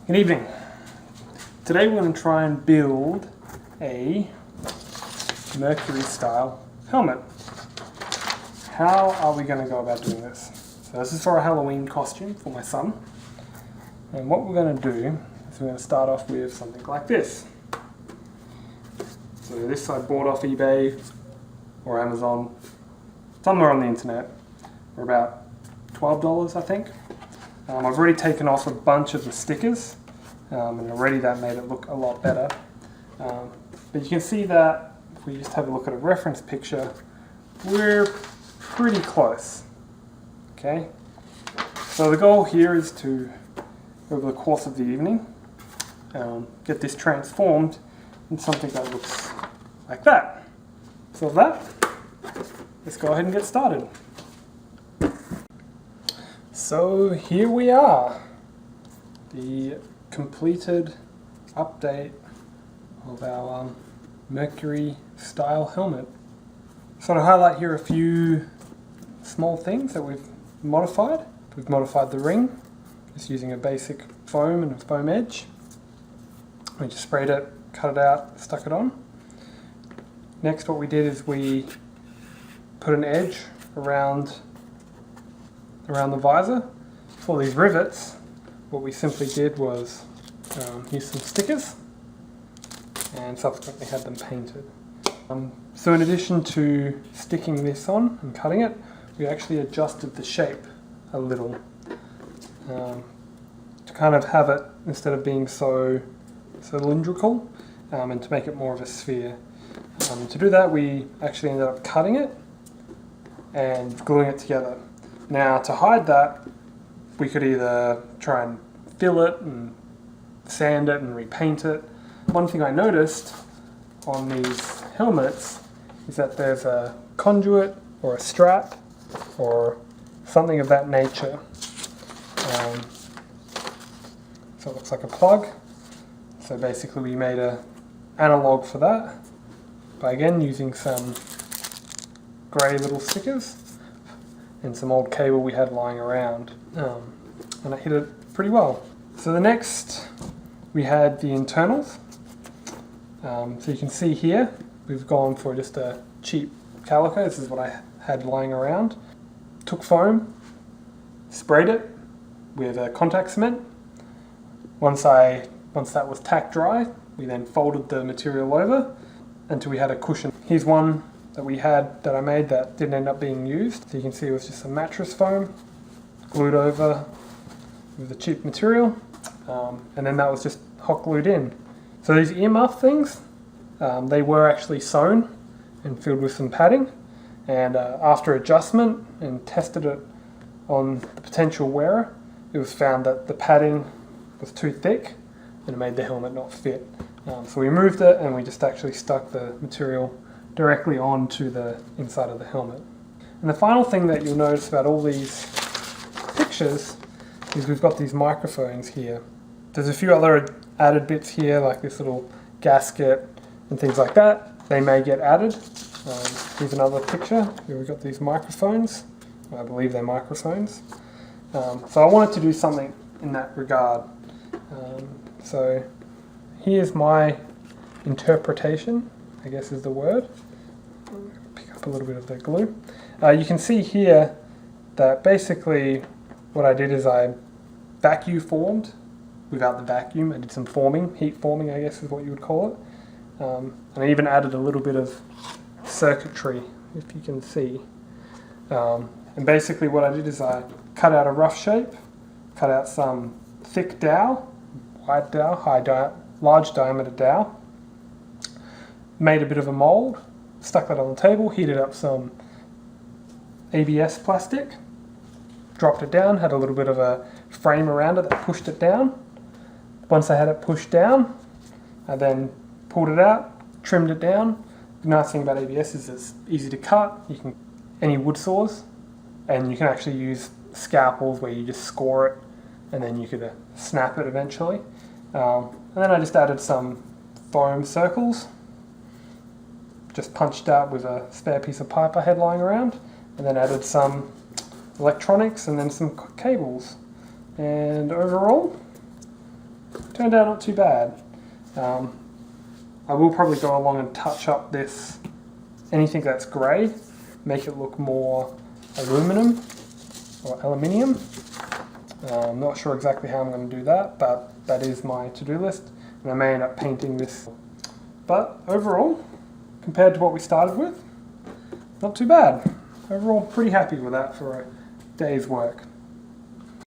Good evening. Today we're going to try and build a Mercury style helmet. How are we going to go about doing this? So this is for a Halloween costume for my son. And what we're going to do is we're going to start off with something like this. So this I bought off eBay or Amazon, somewhere on the internet, for about $12 I think. I've already taken off a bunch of the stickers and already that made it look a lot better. But you can see that if we just have a look at a reference picture, we're pretty close. Okay, so the goal here is to, over the course of the evening, get this transformed into something that looks like that. So with that, let's go ahead and get started. So here we are, the completed update of our Mercury style helmet. So to highlight here a few small things that we've modified. We've modified the ring, just using a basic foam and a foam edge. We just sprayed it, cut it out, stuck it on. Next what we did is we put an edge around the visor. For these rivets, what we simply did was use some stickers and subsequently had them painted. So in addition to sticking this on and cutting it, we actually adjusted the shape a little to kind of have it, instead of being so cylindrical, and to make it more of a sphere. To do that, we actually ended up cutting it and gluing it together. Now to hide that, we could either try and fill it and sand it and repaint it. One thing I noticed on these helmets is that there's a conduit or a strap or something of that nature. So it looks like a plug. So basically we made an analog for that by again using some grey little stickers and some old cable we had lying around, and I hit it pretty well. So the next we had the internals. So you can see here we've gone for just a cheap calico. This is what I had lying around. Took foam, sprayed it with a contact cement. Once that was tack dry, we then folded the material over until we had a cushion. Here's one that I made that didn't end up being used. So you can see it was just a mattress foam glued over with the cheap material, and then that was just hot glued in. So these earmuff things, they were actually sewn and filled with some padding, and after adjustment and tested it on the potential wearer, it was found that the padding was too thick and it made the helmet not fit. So we removed it and we just actually stuck the material directly onto the inside of the helmet. And the final thing that you'll notice about all these pictures is we've got these microphones here. There's a few other added bits here, like this little gasket and things like that. They may get added. Here's another picture where we've got these microphones. I believe they're microphones. So I wanted to do something in that regard. So here's my interpretation, I guess is the word. Pick up a little bit of the glue. You can see here that basically what I did is I vacuum formed without the vacuum. I did some forming, heat forming I guess is what you would call it. And I even added a little bit of circuitry, if you can see. And basically what I did is I cut out a rough shape, cut out some thick dowel, wide dowel, large diameter dowel, made a bit of a mold, stuck that on the table, heated up some ABS plastic, dropped it down, had a little bit of a frame around it that pushed it down. Once I had it pushed down, I then pulled it out, trimmed it down. The nice thing about ABS is it's easy to cut. You can any wood saws, and you can actually use scalpels where you just score it and then you could snap it eventually. And then I just added some foam circles, just punched out with a spare piece of pipe I had lying around, and then added some electronics and then some cables. And overall, turned out not too bad. I will probably go along and touch up this, anything that's grey, make it look more aluminum or aluminium. I'm not sure exactly how I'm going to do that, but that is my to-do list, and I may end up painting this. But overall, compared to what we started with, not too bad. Overall, pretty happy with that for a day's work.